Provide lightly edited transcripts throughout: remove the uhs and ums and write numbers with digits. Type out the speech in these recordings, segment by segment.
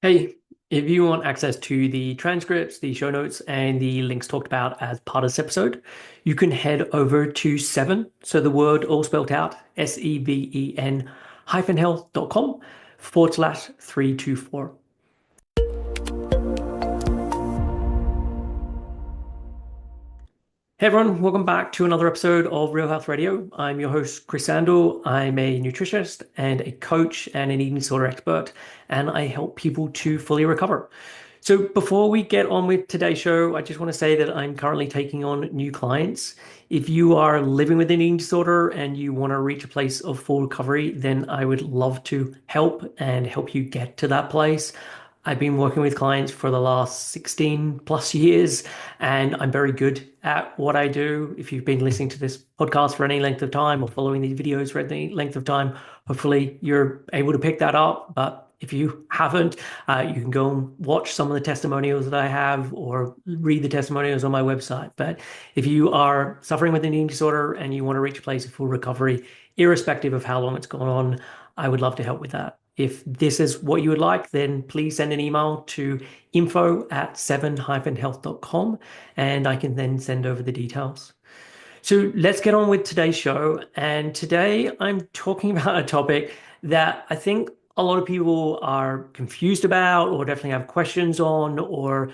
Hey, if you want access to the transcripts, the show notes, and the links talked about as part of this episode, you can head over to Seven, so the word all spelled out, SEVEN hyphen health.com / 324. Hey everyone, welcome back to another episode of Real Health Radio. I'm your host, Chris Sandel. I'm a nutritionist and a coach and an eating disorder expert, and I help people to fully recover. So before we get on with today's show, I just want to say that I'm currently taking on new clients. If you are living with an eating disorder and you want to reach a place of full recovery, then I would love to help you get to that place. I've been working with clients for the last 16 plus years, and I'm very good at what I do. If you've been listening to this podcast for any length of time or following these videos for any length of time, hopefully you're able to pick that up. But if you haven't, you can go and watch some of the testimonials that I have or read the testimonials on my website. But if you are suffering with an eating disorder and you want to reach a place of full recovery, irrespective of how long it's gone on, I would love to help with that. If this is what you would like, then please send an email to info@7-health.com and I can then send over the details. So let's get on with today's show. And today I'm talking about a topic that I think a lot of people are confused about, or definitely have questions on, or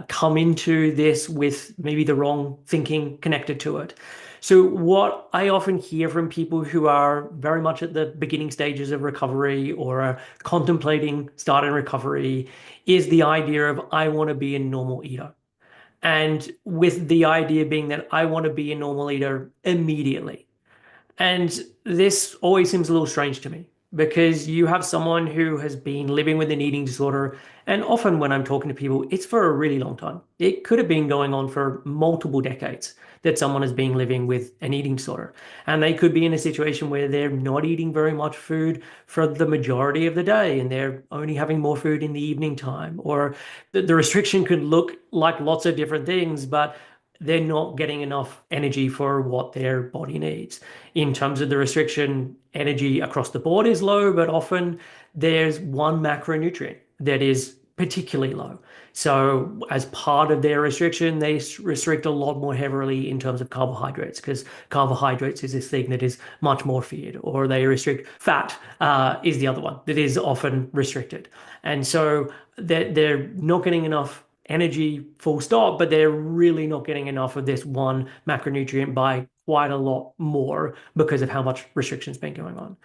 come into this with maybe the wrong thinking connected to it. So, what I often hear from people who are very much at the beginning stages of recovery or are contemplating starting recovery is the idea of, I want to be a normal eater. And with the idea being that I want to be a normal eater immediately. And this always seems a little strange to me because you have someone who has been living with an eating disorder. And often when I'm talking to people, it's for a really long time. It could have been going on for multiple decades that someone has been living with an eating disorder. And they could be in a situation where they're not eating very much food for the majority of the day and they're only having more food in the evening time. Or the restriction could look like lots of different things, but they're not getting enough energy for what their body needs. In terms of the restriction, energy across the board is low, but often there's one macronutrient that is particularly low. So, as part of their restriction, they restrict a lot more heavily in terms of carbohydrates because carbohydrates is this thing that is much more feared, or they restrict fat, is the other one that is often restricted. And so they're not getting enough energy full stop, but they're really not getting enough of this one macronutrient by quite a lot more because of how much restriction's been going on.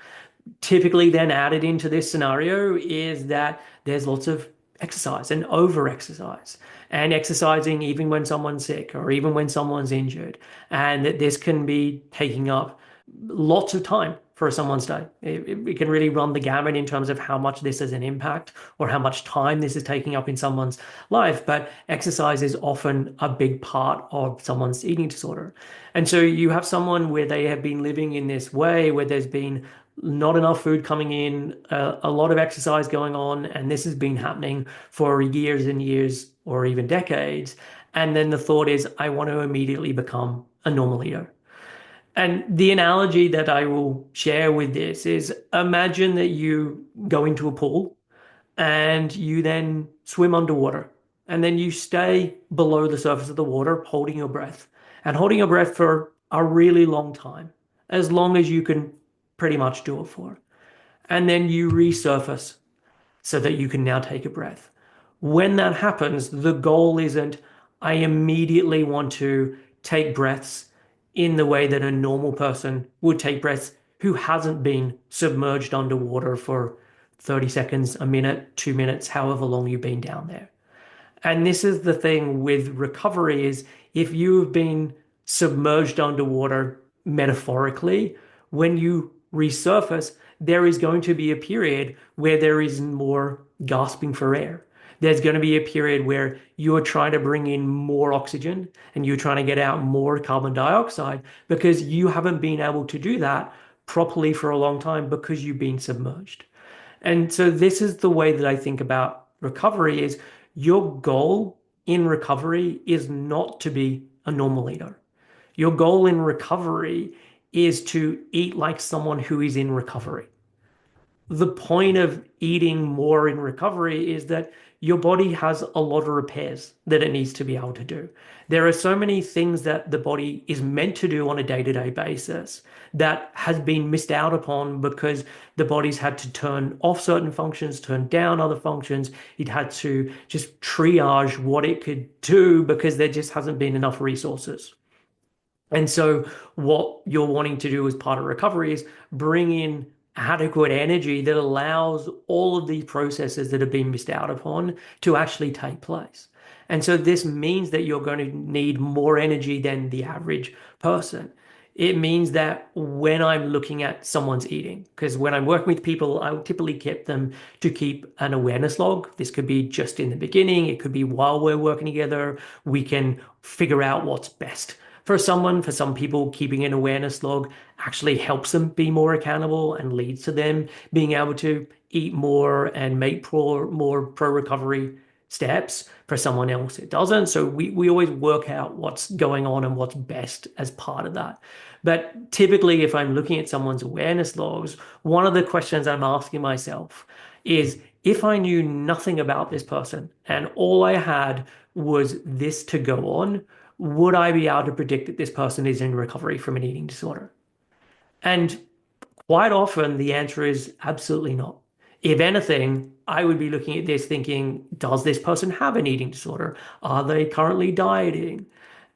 Typically, then added into this scenario is that there's lots of exercise and over exercise and exercising even when someone's sick or even when someone's injured, and that this can be taking up lots of time for someone's day. It can really run the gamut in terms of how much this has an impact or how much time this is taking up in someone's life. But exercise is often a big part of someone's eating disorder. And so you have someone where they have been living in this way where there's been not enough food coming in, a lot of exercise going on, and this has been happening for years and years or even decades. And then the thought is, I want to immediately become a normal eater. And the analogy that I will share with this is, imagine that you go into a pool and you then swim underwater and then you stay below the surface of the water holding your breath and holding your breath for a really long time, as long as you can pretty much do it for. And then you resurface so that you can now take a breath. When that happens, the goal isn't, I immediately want to take breaths in the way that a normal person would take breaths who hasn't been submerged underwater for 30 seconds, a minute, 2 minutes, however long you've been down there. And this is the thing with recovery is, if you've been submerged underwater metaphorically, when you resurface, there is going to be a period where there is more gasping for air. There's going to be a period where you're trying to bring in more oxygen and you're trying to get out more carbon dioxide because you haven't been able to do that properly for a long time because you've been submerged. And so this is the way that I think about recovery is, your goal in recovery is not to be a normal eater. Your goal in recovery is to eat like someone who is in recovery. the point of eating more in recovery is that your body has a lot of repairs that it needs to be able to do. There are so many things that the body is meant to do on a day-to-day basis that has been missed out upon because the body's had to turn off certain functions, turn down other functions. It had to just triage what it could do because there just hasn't been enough resources. And so, what you're wanting to do as part of recovery is bring in adequate energy that allows all of these processes that have been missed out upon to actually take place. And so, this means that you're going to need more energy than the average person. It means that when I'm looking at someone's eating, because when I'm working with people, I will typically get them to keep an awareness log. This could be just in the beginning, it could be while we're working together. We can figure out what's best for someone. For some people, keeping an awareness log actually helps them be more accountable and leads to them being able to eat more and make more pro recovery steps. For someone else, it doesn't. So we always work out what's going on and what's best as part of that. But typically, if I'm looking at someone's awareness logs, one of the questions I'm asking myself is if I knew nothing about this person and all I had was this to go on, would I be able to predict that this person is in recovery from an eating disorder? And quite often the answer is absolutely not. If anything, I would be looking at this thinking, does this person have an eating disorder? Are they currently dieting?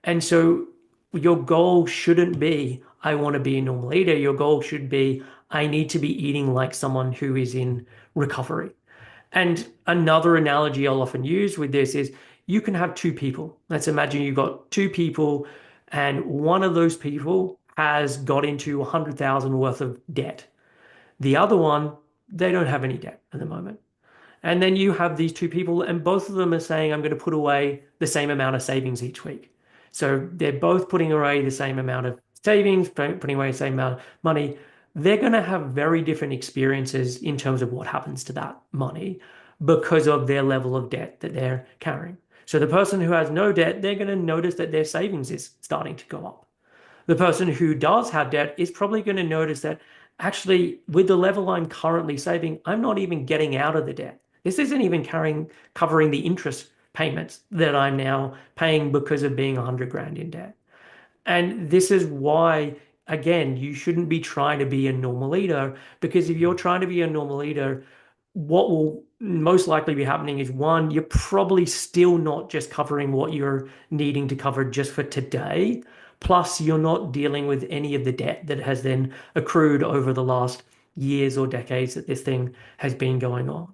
And so your goal shouldn't be, I want to be a normal eater. Your goal should be, I need to be eating like someone who is in recovery. And another analogy I'll often use with this is you can have two people. Let's imagine you've got two people, and one of those people has got into 100,000 worth of debt. The other one, they don't have any debt at the moment. And then you have these two people, and both of them are saying, I'm going to put away the same amount of savings each week. So they're both putting away the same amount of savings, putting away the same amount of money. They're going to have very different experiences in terms of what happens to that money because of their level of debt that they're carrying. So the person who has no debt, they're going to notice that their savings is starting to go up. The person who does have debt is probably going to notice that actually, with the level I'm currently saving, I'm not even getting out of the debt. This isn't even covering the interest payments that I'm now paying because of being 100 grand in debt. And this is why, again, you shouldn't be trying to be a normal eater, because if you're trying to be a normal eater, what will most likely be happening is one, you're probably still not just covering what you're needing to cover just for today. Plus, you're not dealing with any of the debt that has then accrued over the last years or decades that this thing has been going on.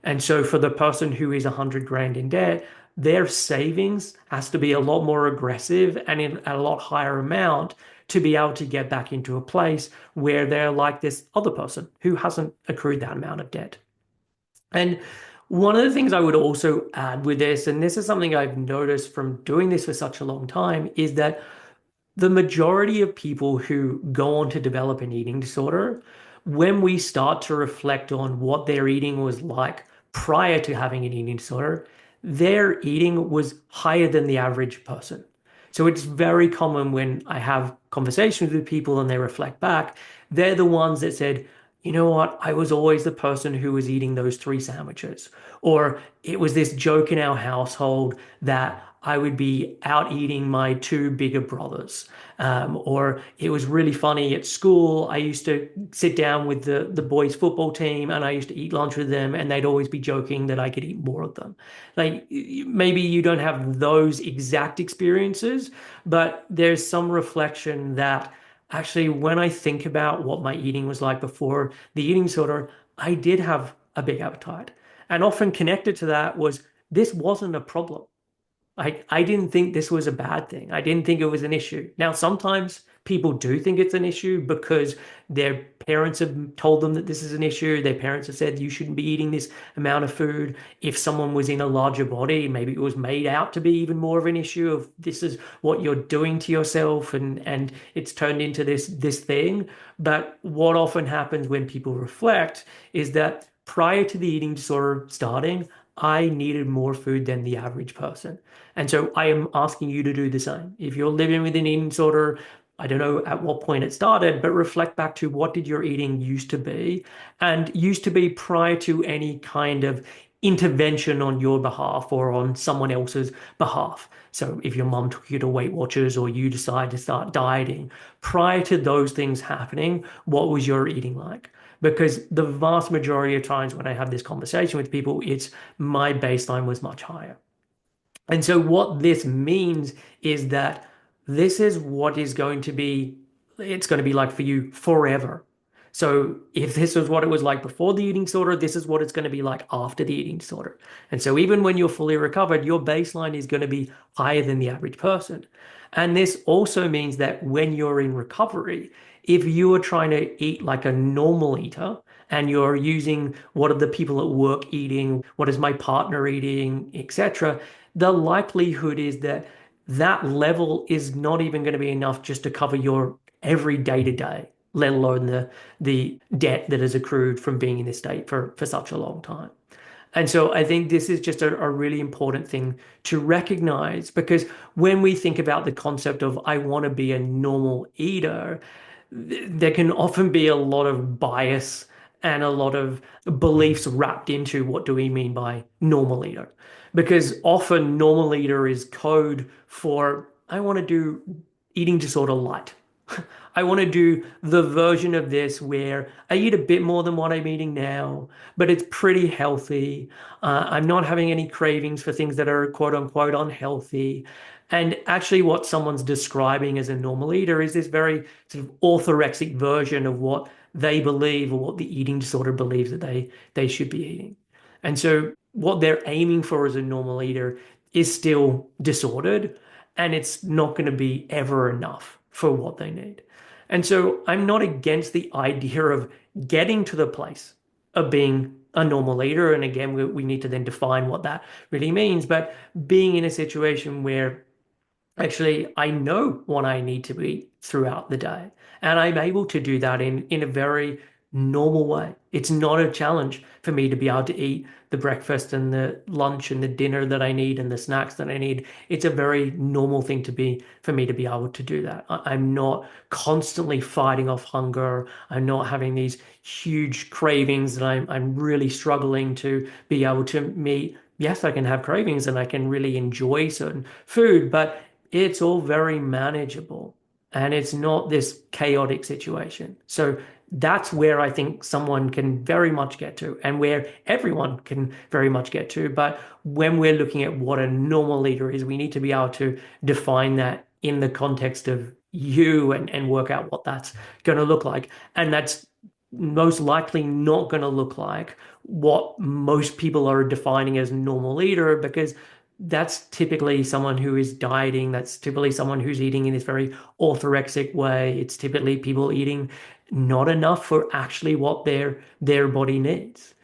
And so, for the person who is 100 grand in debt, their savings has to be a lot more aggressive and in a lot higher amount to be able to get back into a place where they're like this other person who hasn't accrued that amount of debt. And one of the things I would also add with this, and this is something I've noticed from doing this for such a long time, is that the majority of people who go on to develop an eating disorder, when we start to reflect on what their eating was like prior to having an eating disorder, their eating was higher than the average person. So it's very common when I have conversations with people and they reflect back, they're the ones that said, you know what, I was always the person who was eating those three sandwiches. Or it was this joke in our household that I would be out eating my two bigger brothers. Or it was really funny at school. I used to sit down with the boys' football team and I used to eat lunch with them, and they'd always be joking that I could eat more of them. Like maybe you don't have those exact experiences, but there's some reflection that actually, when I think about what my eating was like before the eating disorder, I did have a big appetite. And often connected to that was this wasn't a problem. I didn't think this was a bad thing. I didn't think it was an issue. Now, sometimes people do think it's an issue because their parents have told them that this is an issue. Their parents have said you shouldn't be eating this amount of food. If someone was in a larger body, maybe it was made out to be even more of an issue of this is what you're doing to yourself, and it's turned into this thing. But what often happens when people reflect is that prior to the eating disorder starting, I needed more food than the average person. And so I am asking you to do the same. If you're living with an eating disorder, I don't know at what point it started, but reflect back to what did your eating used to be and used to be prior to any kind of intervention on your behalf or on someone else's behalf. So if your mom took you to Weight Watchers or you decide to start dieting, prior to those things happening, what was your eating like? Because the vast majority of times when I have this conversation with people, it's my baseline was much higher. And so what this means is that this is what is going to be, it's going to be like for you forever. So if this was what it was like before the eating disorder, this is what it's going to be like after the eating disorder. And so even when you're fully recovered, your baseline is going to be higher than the average person. And this also means that when you're in recovery, if you are trying to eat like a normal eater, and you're using what are the people at work eating, what is my partner eating, etc., the likelihood is that that level is not even going to be enough just to cover your every day to day, let alone the debt that has accrued from being in this state for such a long time. And so I think this is just a really important thing to recognize because when we think about the concept of I want to be a normal eater, there can often be a lot of bias and a lot of beliefs wrapped into what do we mean by normal eater. Because often normal eater is code for I want to do eating disorder light. I want to do the version of this where I eat a bit more than what I'm eating now, but it's pretty healthy. I'm not having any cravings for things that are quote unquote unhealthy. And actually, what someone's describing as a normal eater is this very sort of orthorexic version of what they believe or what the eating disorder believes that they should be eating. And so, what they're aiming for as a normal eater is still disordered, and it's not going to be ever enough for what they need. And so I'm not against the idea of getting to the place of being a normal eater. And again, we need to then define what that really means. But being in a situation where actually I know what I need to eat throughout the day, and I'm able to do that in a very normal way. It's not a challenge for me to be able to eat the breakfast and the lunch and the dinner that I need and the snacks that I need. It's a very normal thing to be for me to be able to do that. I'm not constantly fighting off hunger. I'm not having these huge cravings that I'm really struggling to be able to meet. Yes, I can have cravings and I can really enjoy certain food, but it's all very manageable and it's not this chaotic situation. So that's where I think someone can very much get to and where everyone can very much get to. But when we're looking at what a normal leader is, we need to be able to define that in the context of you and work out what that's going to look like. And that's most likely not going to look like what most people are defining as normal leader because that's typically someone who is dieting. That's typically someone who's eating in this very orthorexic way. It's typically people eating not enough for actually what their body needs.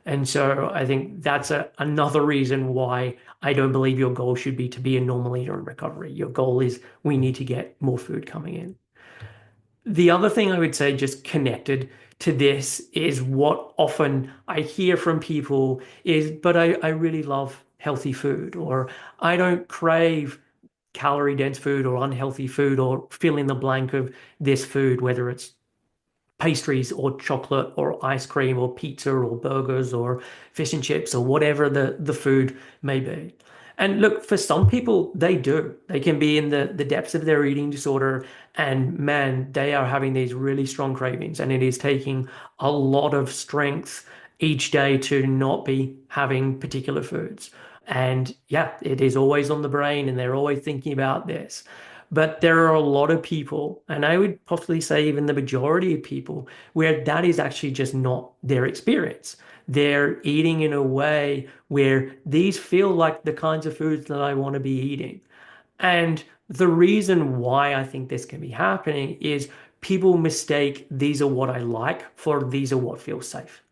And so I think that's another reason why I don't believe your goal should be to be a normal eater in recovery. Your goal is we need to get more food coming in. The other thing I would say, just connected to this, is what often I hear from people is, but I really love healthy food, or I don't crave calorie dense food or unhealthy food, or fill in the blank of this food, whether it's pastries or chocolate or ice cream or pizza or burgers or fish and chips or whatever the food may be. And look, for some people, they do. They can be in the depths of their eating disorder, and man, they are having these really strong cravings, and it is taking a lot of strength each day to not be having particular foods. And yeah, it is always on the brain, and they're always thinking about this. But there are a lot of people, and I would possibly say even the majority of people, where that is actually just not their experience. They're eating in a way where these feel like the kinds of foods that I want to be eating. And the reason why I think this can be happening is people mistake these are what I like for these are what feels safe.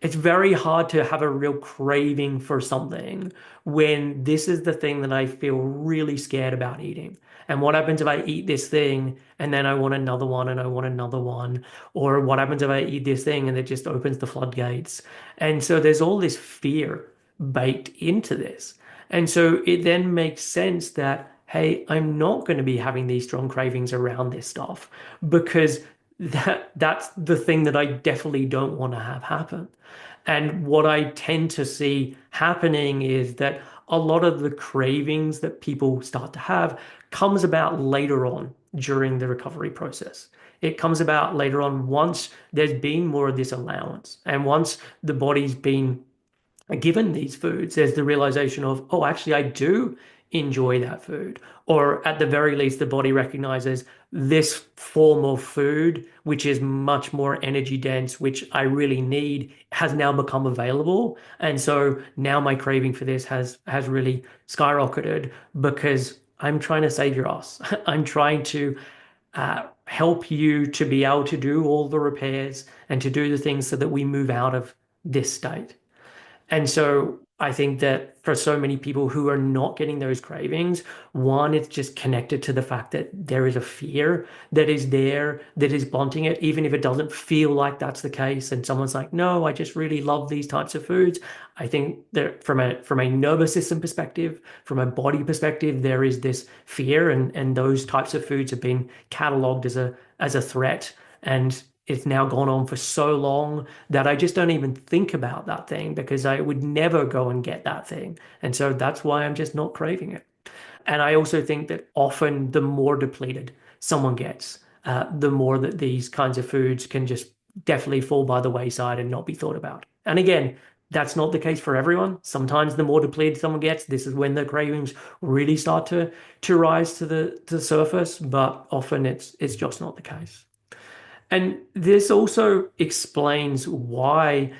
It's very hard to have a real craving for something when this is the thing that I feel really scared about eating. And what happens if I eat this thing and then I want another one and I want another one? Or what happens if I eat this thing and it just opens the floodgates? And so there's all this fear baked into this. And so it then makes sense that hey, I'm not going to be having these strong cravings around this stuff because that's the thing that I definitely don't want to have happen. And what I tend to see happening is that a lot of the cravings that people start to have comes about later on during the recovery process. It comes about later on once there's been more of this allowance and once the body's been given these foods, there's the realization of, oh, actually, I do enjoy that food. Or at the very least, the body recognizes this form of food, which is much more energy dense, which I really need, has now become available. And so now my craving for this has really skyrocketed because I'm trying to save your ass. I'm trying to help you to be able to do all the repairs and to do the things so that we move out of this state. And so I think that for so many people who are not getting those cravings, one, it's just connected to the fact that there is a fear that is there that is blunting it, even if it doesn't feel like that's the case. And someone's like, no, I just really love these types of foods. I think that from a nervous system perspective, from a body perspective, there is this fear and those types of foods have been cataloged as a threat. And it's now gone on for so long that I just don't even think about that thing because I would never go and get that thing. And so that's why I'm just not craving it. And I also think that often the more depleted someone gets, the more that these kinds of foods can just definitely fall by the wayside and not be thought about. And again, that's not the case for everyone. Sometimes the more depleted someone gets, this is when the cravings really start to rise to the surface, but often it's just not the case. And this also explains why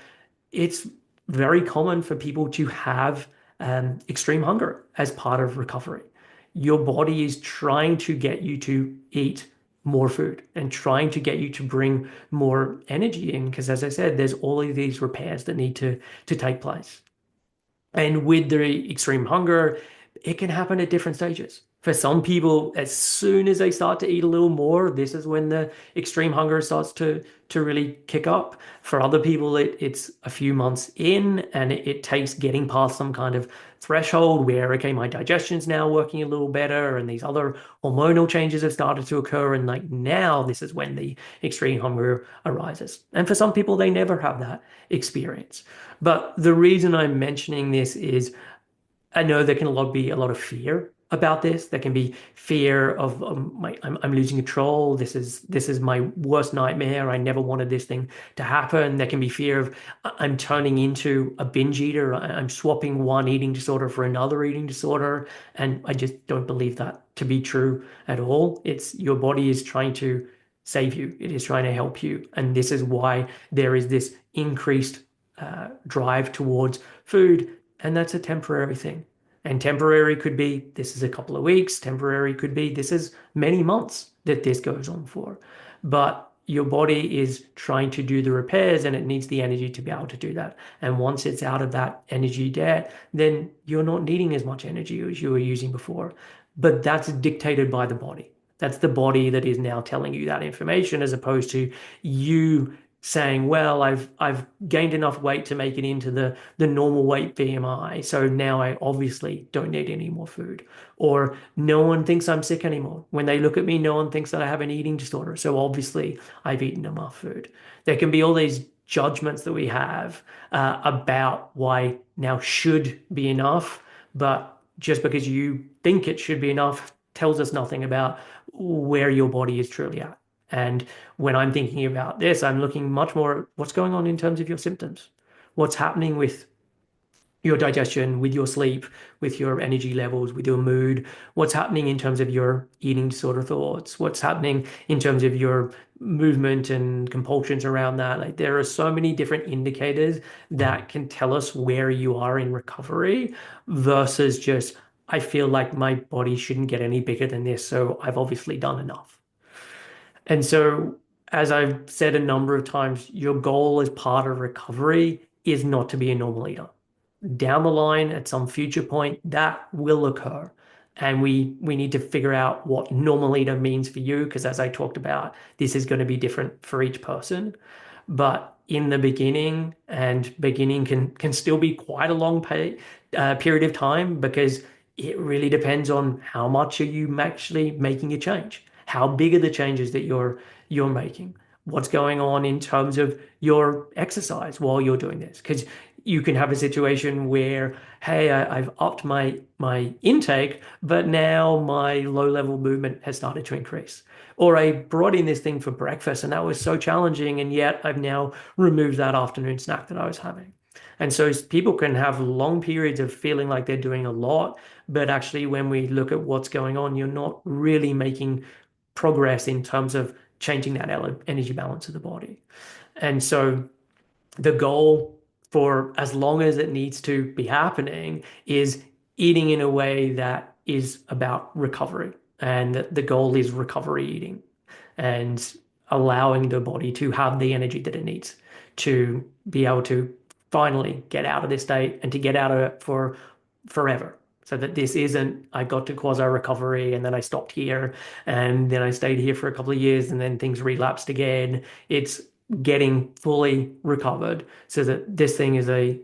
it's very common for people to have extreme hunger as part of recovery. Your body is trying to get you to eat more food and trying to get you to bring more energy in because, as I said, there's all of these repairs that need to take place. And with the extreme hunger, it can happen at different stages. For some people, as soon as they start to eat a little more, this is when the extreme hunger starts to really kick up. For other people, it's a few months in and it takes getting past some kind of threshold where, okay, my digestion's now working a little better and these other hormonal changes have started to occur. And like now, this is when the extreme hunger arises. And for some people, they never have that experience. But the reason I'm mentioning this is I know there can be a lot of fear about this. There can be fear of I'm losing control. This is my worst nightmare. I never wanted this thing to happen. There can be fear of I'm turning into a binge eater. I'm swapping one eating disorder for another eating disorder, and I just don't believe that to be true at all. It's your body is trying to save you. It is trying to help you, and this is why there is this increased drive towards food, and that's a temporary thing. And temporary could be this is a couple of weeks, temporary could be this is many months that this goes on for. But your body is trying to do the repairs and it needs the energy to be able to do that. And once it's out of that energy debt, then you're not needing as much energy as you were using before. But that's dictated by the body. That's the body that is now telling you that information as opposed to you saying, well, I've gained enough weight to make it into the normal weight BMI, so now I obviously don't need any more food. Or no one thinks I'm sick anymore. When they look at me, no one thinks that I have an eating disorder, so obviously I've eaten enough food. There can be all these judgments that we have about why now should be enough, but just because you think it should be enough tells us nothing about where your body is truly at. And when I'm thinking about this, I'm looking much more at what's going on in terms of your symptoms. What's happening with your digestion, with your sleep, with your energy levels, with your mood, what's happening in terms of your eating disorder thoughts, what's happening in terms of your movement and compulsions around that. Like there are so many different indicators that can tell us where you are in recovery versus just, I feel like my body shouldn't get any bigger than this, so I've obviously done enough. And so, as I've said a number of times, your goal as part of recovery is not to be a normal eater. Down the line, at some future point, that will occur. And we need to figure out what normal eater means for you, because as I talked about, this is going to be different for each person. But in the beginning, and beginning can still be quite a long period of time because it really depends on how much are you actually making a change. How big are the changes that you're making? What's going on in terms of your exercise while you're doing this? Because you can have a situation where, hey, I've upped my intake, but now my low level movement has started to increase. Or I brought in this thing for breakfast and that was so challenging, and yet I've now removed that afternoon snack that I was having. And so people can have long periods of feeling like they're doing a lot, but actually, when we look at what's going on, you're not really making progress in terms of changing that energy balance of the body. And so the goal for as long as it needs to be happening is eating in a way that is about recovery. And the goal is recovery eating and allowing the body to have the energy that it needs to be able to finally get out of this state and to get out of it for forever. So that this isn't, I got to quasi recovery and then I stopped here and then I stayed here for a couple of years and then things relapsed again. It's getting fully recovered so that this thing is a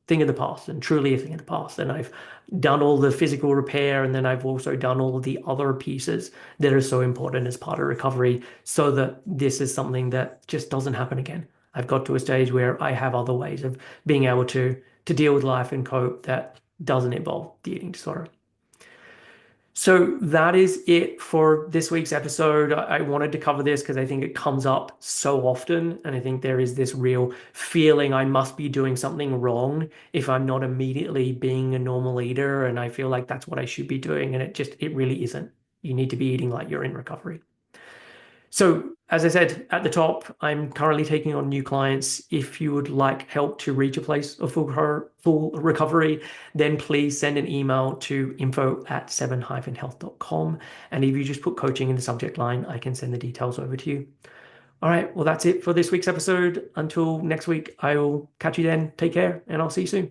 thing of the past and truly a thing of the past. And I've done all the physical repair and then I've also done all of the other pieces that are so important as part of recovery so that this is something that just doesn't happen again. I've got to a stage where I have other ways of being able to deal with life and cope that doesn't involve the eating disorder. So that is it for this week's episode. I wanted to cover this because I think it comes up so often, and I think there is this real feeling I must be doing something wrong if I'm not immediately being a normal eater, and I feel like that's what I should be doing, and it really isn't. You need to be eating like you're in recovery. So, as I said at the top, I'm currently taking on new clients. If you would like help to reach a place of full recovery, then please send an email to info@7-health.com. And if you just put coaching in the subject line, I can send the details over to you. All right, well, that's it for this week's episode. Until next week, I will catch you then. Take care, and I'll see you soon.